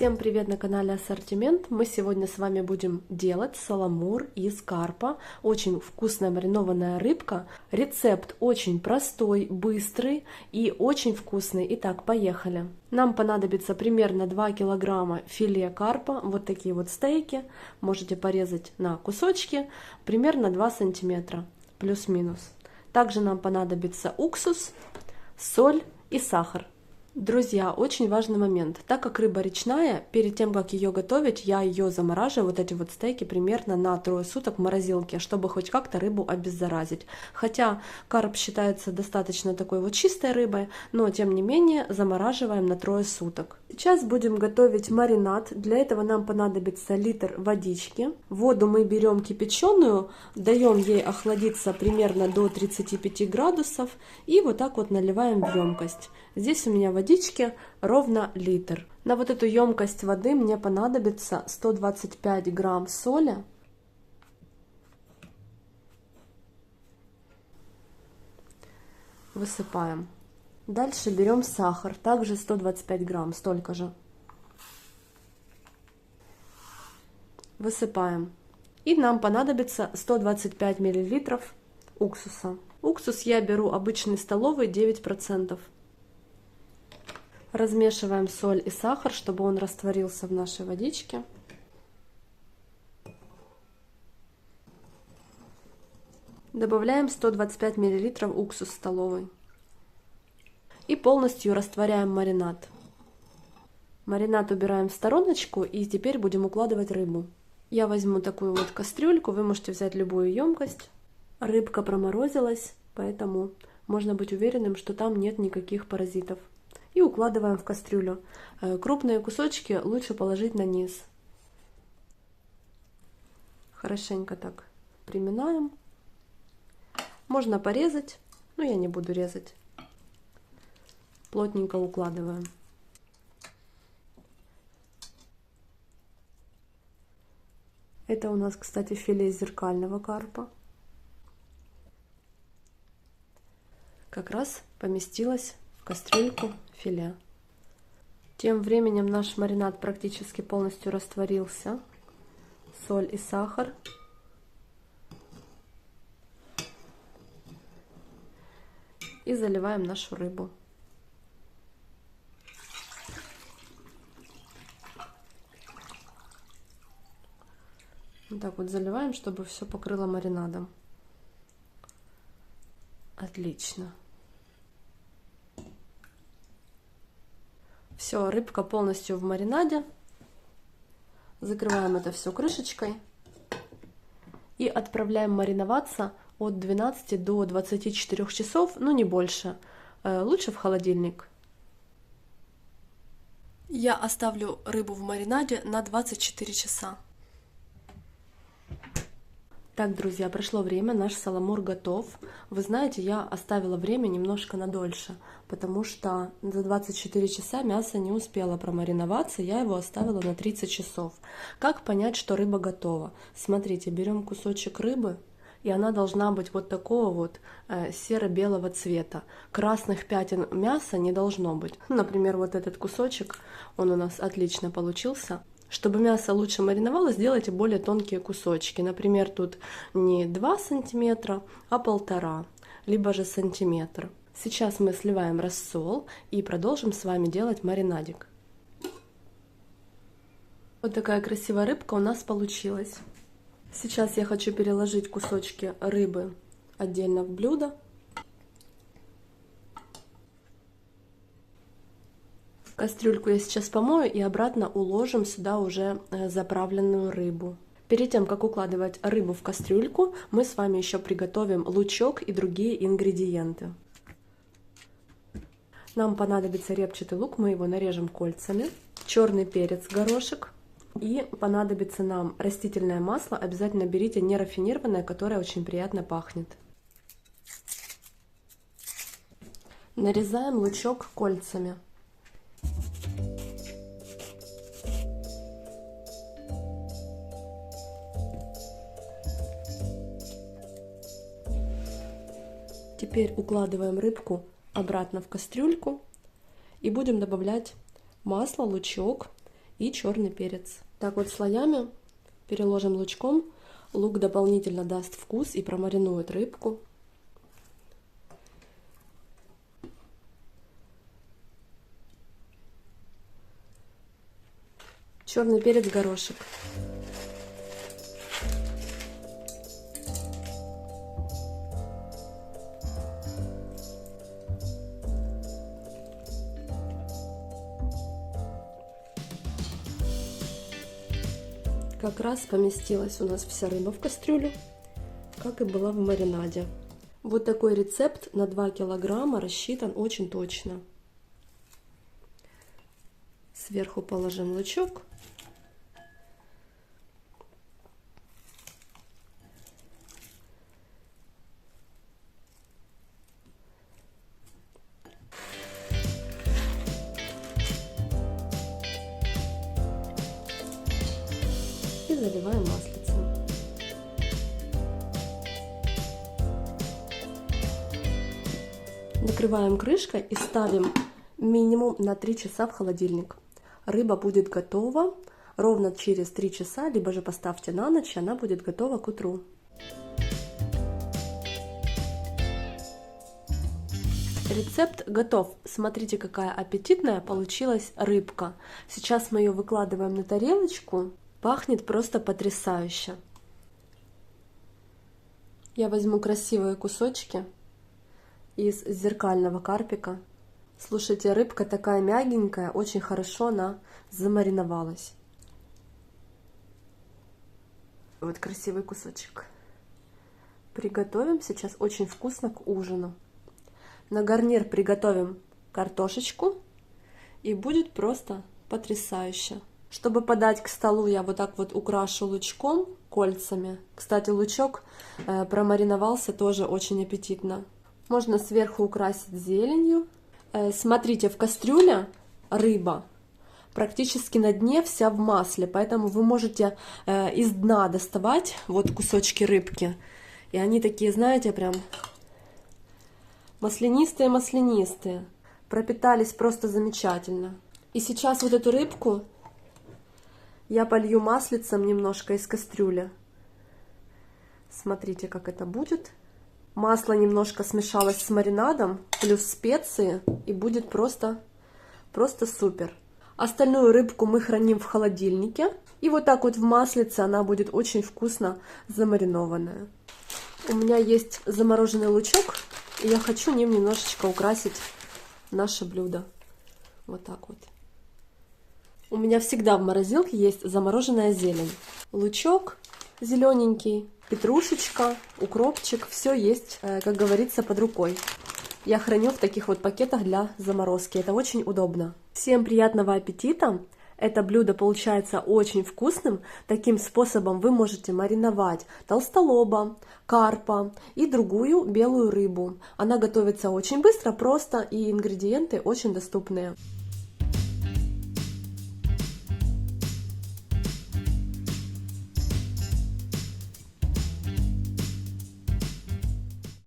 Всем привет на канале Ассортимент. Мы сегодня с вами будем делать саламур из карпа. Очень вкусная маринованная рыбка. Рецепт очень простой, быстрый и очень вкусный. Итак, поехали. Нам понадобится примерно 2 килограмма филе карпа. Вот такие вот стейки. Можете порезать на кусочки. Примерно 2 сантиметра, плюс-минус. Также нам понадобится уксус, соль и сахар. Друзья, очень важный момент. Так как рыба речная, перед тем, как ее готовить, я ее замораживаю, вот эти вот стейки, примерно на 3 суток в морозилке, чтобы хоть как-то рыбу обеззаразить. Хотя карп считается достаточно такой вот чистой рыбой, но тем не менее замораживаем на 3 суток. Сейчас будем готовить маринад. Для этого нам понадобится литр водички. Воду мы берем кипяченую, даем ей охладиться примерно до 35 градусов и вот так вот наливаем в емкость. Здесь у меня водички ровно литр. На вот эту емкость воды мне понадобится 125 грамм соли. Высыпаем. Дальше берем сахар, также 125 грамм, столько же. Высыпаем. И нам понадобится 125 миллилитров уксуса. Уксус я беру обычный столовый, 9%. Размешиваем соль и сахар, чтобы он растворился в нашей водичке. Добавляем 125 миллилитров уксус столовый. И полностью растворяем маринад. Маринад убираем в стороночку и теперь будем укладывать рыбу. Я возьму такую вот кастрюльку, вы можете взять любую емкость. Рыбка проморозилась, поэтому можно быть уверенным, что там нет никаких паразитов. И укладываем в кастрюлю. Крупные кусочки лучше положить на низ. Хорошенько так приминаем. Можно порезать, но я не буду резать. Плотненько укладываем. Это у нас, кстати, филе зеркального карпа. Как раз поместилось в кастрюльку филе. Тем временем наш маринад практически полностью растворился. Соль и сахар. И заливаем нашу рыбу. Вот так вот заливаем, чтобы все покрыло маринадом. Отлично. Все, рыбка полностью в маринаде. Закрываем это все крышечкой и отправляем мариноваться от 12 до 24 часов, ну не больше. Лучше в холодильник. Я оставлю рыбу в маринаде на 24 часа. Так, друзья, прошло время, наш саламур готов. Вы знаете, я оставила время немножко надольше, потому что за 24 часа мясо не успело промариноваться, я его оставила на 30 часов. Как понять, что рыба готова? Смотрите, берем кусочек рыбы, и она должна быть вот такого вот серо-белого цвета. Красных пятен мяса не должно быть. Например, вот этот кусочек, он у нас отлично получился. Чтобы мясо лучше мариновалось, сделайте более тонкие кусочки. Например, тут не 2 сантиметра, а 1,5, либо же сантиметр. Сейчас мы сливаем рассол и продолжим с вами делать маринадик. Вот такая красивая рыбка у нас получилась. Сейчас я хочу переложить кусочки рыбы отдельно в блюдо. Кастрюльку я сейчас помою и обратно уложим сюда уже заправленную рыбу. Перед тем, как укладывать рыбу в кастрюльку, мы с вами еще приготовим лучок и другие ингредиенты. Нам понадобится репчатый лук, мы его нарежем кольцами, черный перец, горошек. И понадобится нам растительное масло, обязательно берите нерафинированное, которое очень приятно пахнет. Нарезаем лучок кольцами. Теперь укладываем рыбку обратно в кастрюльку и будем добавлять масло, лучок и черный перец. Так вот слоями переложим лучком. Лук дополнительно даст вкус и промаринует рыбку. Черный перец, горошек. Как раз поместилась у нас вся рыба в кастрюлю, как и была в маринаде. Вот такой рецепт на 2 килограмма рассчитан очень точно. Сверху положим лучок. И заливаем маслицем. Накрываем крышкой и ставим минимум на 3 часа в холодильник. Рыба будет готова ровно через 3 часа, либо же поставьте на ночь, она будет готова к утру. Рецепт готов. Смотрите, какая аппетитная получилась рыбка. Сейчас мы ее выкладываем на тарелочку. Пахнет просто потрясающе. Я возьму красивые кусочки из зеркального карпика. Слушайте, рыбка такая мягенькая, очень хорошо она замариновалась. Вот красивый кусочек. Приготовим сейчас очень вкусно к ужину. На гарнир приготовим картошечку, и будет просто потрясающе. Чтобы подать к столу, я вот так вот украшу лучком, кольцами. Кстати, лучок промариновался тоже очень аппетитно. Можно сверху украсить зеленью. Смотрите, в кастрюле рыба практически на дне вся в масле, поэтому вы можете из дна доставать вот кусочки рыбки. И они такие, знаете, прям маслянистые-маслянистые. Пропитались просто замечательно. И сейчас вот эту рыбку я полью маслицем немножко из кастрюли. Смотрите, как это будет. Масло немножко смешалось с маринадом, плюс специи, и будет просто супер. Остальную рыбку мы храним в холодильнике. И вот так вот в маслице она будет очень вкусно замаринованная. У меня есть замороженный лучок, и я хочу ним немножечко украсить наше блюдо. Вот так вот. У меня всегда в морозилке есть замороженная зелень. Лучок зелененький, петрушечка, укропчик. Все есть, как говорится, под рукой. Я храню в таких вот пакетах для заморозки. Это очень удобно. Всем приятного аппетита! Это блюдо получается очень вкусным. Таким способом вы можете мариновать толстолоба, карпа и другую белую рыбу. Она готовится очень быстро, просто, и ингредиенты очень доступные.